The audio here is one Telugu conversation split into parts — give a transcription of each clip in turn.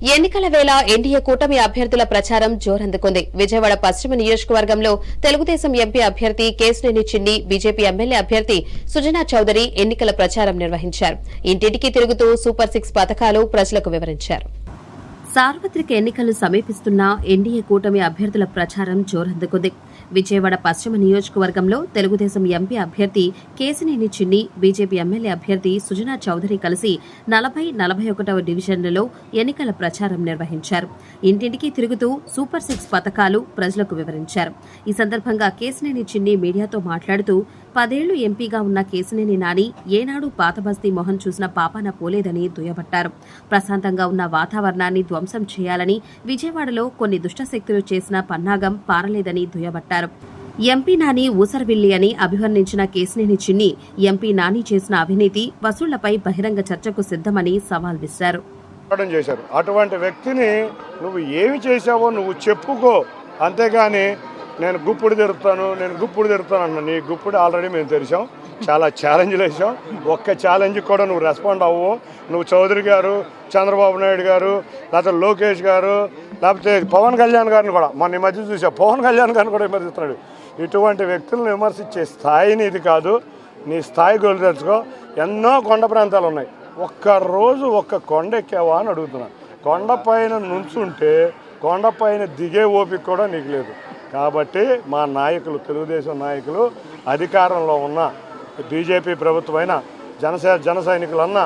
ఎన్నికల వేళ ఎన్డీఏ కూటమి అభ్యర్థుల ప్రచారం జోరందుకుంది. విజయవాడ పశ్చిమ నియోజకవర్గంలో తెలుగుదేశం ఎంపీ అభ్యర్థి కేశినేని చిన్ని, బీజేపీ ఎమ్మెల్యే అభ్యర్థి సుజనా చౌదరి ఎన్నికల ప్రచారం నిర్వహించారు. ఇంటింటికి తిరుగుతూ సూపర్ 6 పథకాలు ప్రజలకు వివరించారు. సార్వత్రిక ఎన్నికలు సమీపిస్తున్న ఎన్డీఏ కూటమి అభ్యర్థుల ప్రచారం జోరందుకుంది. విజయవాడ పశ్చిమ నియోజకవర్గంలో తెలుగుదేశం ఎంపీ అభ్యర్థి కేశినేని చిన్ని, బీజేపీ ఎమ్మెల్యే అభ్యర్థి సుజనా చౌదరి కలిసి 40, 41వ డివిజన్లలో ఎన్నికల ప్రచారం నిర్వహించారు. ఇంటింటికి తిరుగుతూ సూపర్ 6 పథకాలు ప్రజలకు వివరించారు. ఈ సందర్భంగా కేశినేని చిన్ని మీడియాతో మాట్లాడుతూ 10 ఏళ్లు ఎంపీగా ఉన్న కేశినేని నాని ఏనాడు పాతబస్తీ మొహం చూసిన పాపాన పోలేదని దుయ్యబట్టారు. ప్రశాంతంగా ఉన్న వాతావరణాన్ని ధ్వంసం చేయాలని విజయవాడలో కొన్ని దుష్టశక్తులు చేసిన పన్నాగం పారలేదని దుయ్యబట్టారు. ఎంపీ నాని ఊసరవిల్లి అని అభివర్ణించిన కేశినేని చిన్ని ఎంపీ నాని చేసిన అవినీతి వసూళ్లపై బహిరంగ చర్చకు సిద్దమని సవాల్ విసిరారు. అటువంటి వ్యక్తిని నువ్వు ఏమి చేశావో నువ్వు చెప్పుకో, అంతేగాని నేను గుప్పుడు తిరుగుతాను అన్న నీ గుప్పుడు ఆల్రెడీ మేము తెరిచాం. చాలా ఛాలెంజ్లు వేసాం. ఒక్క ఛాలెంజ్కి కూడా నువ్వు రెస్పాండ్ అవ్వవు. నువ్వు చౌదరి గారు, చంద్రబాబు నాయుడు గారు, లేకపోతే లోకేష్ గారు, లేకపోతే పవన్ కళ్యాణ్ గారిని కూడా మొన్న ఈ మధ్య చూసా, పవన్ కళ్యాణ్ గారిని కూడా విమర్శిస్తున్నాడు. ఇటువంటి వ్యక్తులను విమర్శించే స్థాయిని ఇది కాదు. నీ స్థాయి గోలు తెచ్చుకో. ఎన్నో కొండ ప్రాంతాలు ఉన్నాయి. ఒక్కరోజు ఒక్క కొండ ఎక్కావా అని అడుగుతున్నాను. కొండపైన నుంచుంటే కొండపైన దిగే ఓపిక కూడా నీకు లేదు. కాబట్టి మా నాయకులు, తెలుగుదేశం నాయకులు అధికారంలో ఉన్న బీజేపీ ప్రభుత్వమైన జన సైనికులన్నా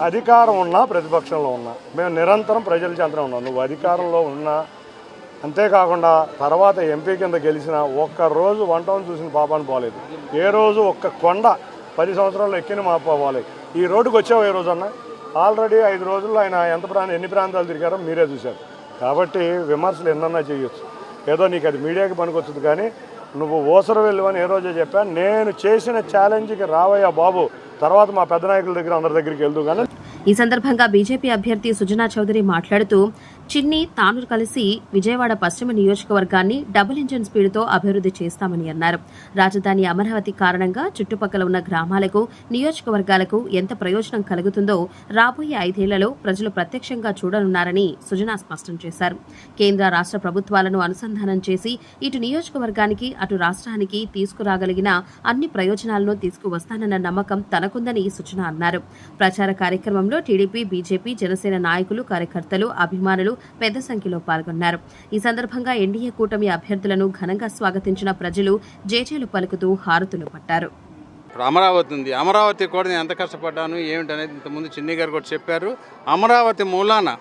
అధికారం ఉన్నా ప్రతిపక్షంలో ఉన్నా మేము నిరంతరం ప్రజల చెంతనే ఉన్నాం. నువ్వు అధికారంలో ఉన్నా, అంతేకాకుండా తర్వాత ఎంపీ కింద గెలిచిన ఒక్కరోజు వన్ టౌన్ చూసిన పాపాన్ని పోలేదు. ఏ రోజు ఒక్క కొండ 10 సంవత్సరాల్లో ఎక్కిన మా పోలేదు. ఈ రోడ్డుకు వచ్చావు ఏ రోజన్నా? ఆల్రెడీ 5 రోజుల్లో ఆయన ఎన్ని ప్రాంతాలు తిరిగారో మీరే చూశారు. కాబట్టి విమర్శలు ఎన్నన్నా చేయొచ్చు. ఏదో నీకు అది మీడియాకి పనికొచ్చుది, కానీ నువ్వు ఊసర వెళ్ళవని ఏ రోజే చెప్పాను. నేను చేసిన ఛాలెంజ్కి రావయ్యా బాబు, తర్వాత మా పెద్ద నాయకుల దగ్గర అందరి దగ్గరికి వెళ్తూ. కానీ ఈ సందర్భంగా బీజేపీ అభ్యర్థి సుజనా చౌదరి మాట్లాడుతూ చిన్ని తాను కలిసి విజయవాడ పశ్చిమ నియోజకవర్గాన్ని డబుల్ ఇంజిన్ స్పీడ్తో అభివృద్ధి చేస్తామని అన్నారు. రాజధాని అమరావతి కారణంగా చుట్టుపక్కల ఉన్న గ్రామాలకు, నియోజకవర్గాలకు ఎంత ప్రయోజనం కలుగుతుందో రాబోయే 5 ఏళ్లలో ప్రజలు ప్రత్యక్షంగా చూడనున్నారని సుజనా స్పష్టం చేశారు. కేంద్ర రాష్ట్ర ప్రభుత్వాలను అనుసంధానం చేసి ఇటు నియోజకవర్గానికి అటు రాష్ట్రానికి తీసుకురాగలిగిన అన్ని ప్రయోజనాలను తీసుకువస్తానన్న నమ్మకం తనకుందని సుజనా అన్నారు. ప్రచార కార్యక్రమంలో టీడీపీ, బీజేపీ, జనసేన నాయకులు, కార్యకర్తలు, అభిమానులు పెద్ద సంఖ్యలో పాల్గొన్నారు. ఈ సందర్భంగా ఎన్డీఏ కూటమి అభ్యర్థులను ఘనంగా స్వాగతించిన ప్రజలు జేజేలు పలుకుతూ హారతులు పట్టారు. అమరావతి ఉంది. అమరావతి కూడా నేను ఎంత కష్టపడ్డాను ఏమిటనేది ఇంతకుముందు చిన్ని గారు కూడా చెప్పారు. అమరావతి మూలాన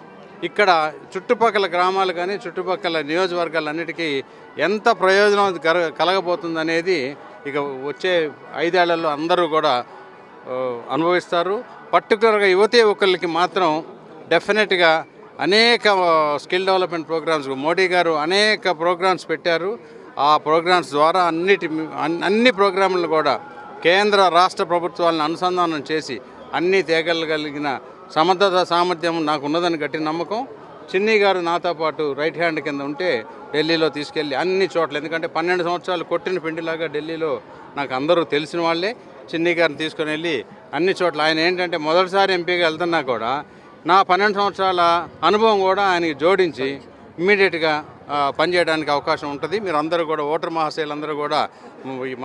ఇక్కడ చుట్టుపక్కల గ్రామాలు కానీ చుట్టుపక్కల నియోజకవర్గాలన్నిటికీ ఎంత ప్రయోజనం కలగబోతుందనేది ఇక వచ్చే 5 ఏళ్లలో అందరూ కూడా అనుభవిస్తారు. పర్టికులర్గా యువతి యువకులకి మాత్రం డెఫినెట్గా అనేక స్కిల్ డెవలప్మెంట్ ప్రోగ్రామ్స్ మోడీ గారు అనేక ప్రోగ్రామ్స్ పెట్టారు. ఆ ప్రోగ్రామ్స్ ద్వారా అన్ని ప్రోగ్రాంలను కూడా కేంద్ర రాష్ట్ర ప్రభుత్వాలను అనుసంధానం చేసి అన్నీ తేగలగలిగిన సమర్థత సామర్థ్యం నాకు ఉన్నదని గట్టి నమ్మకం. చిన్ని గారు నాతో పాటు రైట్ హ్యాండ్ కింద ఉంటే ఢిల్లీలో తీసుకెళ్ళి అన్ని చోట్ల, ఎందుకంటే 12 సంవత్సరాలు కొట్టిన పిండిలాగా ఢిల్లీలో నాకు అందరూ తెలిసిన వాళ్ళే, చిన్ని గారిని తీసుకుని వెళ్ళి అన్ని చోట్ల ఆయన ఏంటంటే మొదటిసారి ఎంపీగా వెళ్తున్నా కూడా నా 12 సంవత్సరాల అనుభవం కూడా ఆయనకి జోడించి ఇమ్మీడియట్గా పనిచేయడానికి అవకాశం ఉంటుంది. మీరు అందరూ కూడా ఓటర్ మహాశయులందరూ కూడా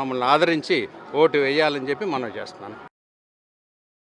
మమ్మల్ని ఆదరించి ఓటు వేయాలని చెప్పి మనం చేస్తున్నాను.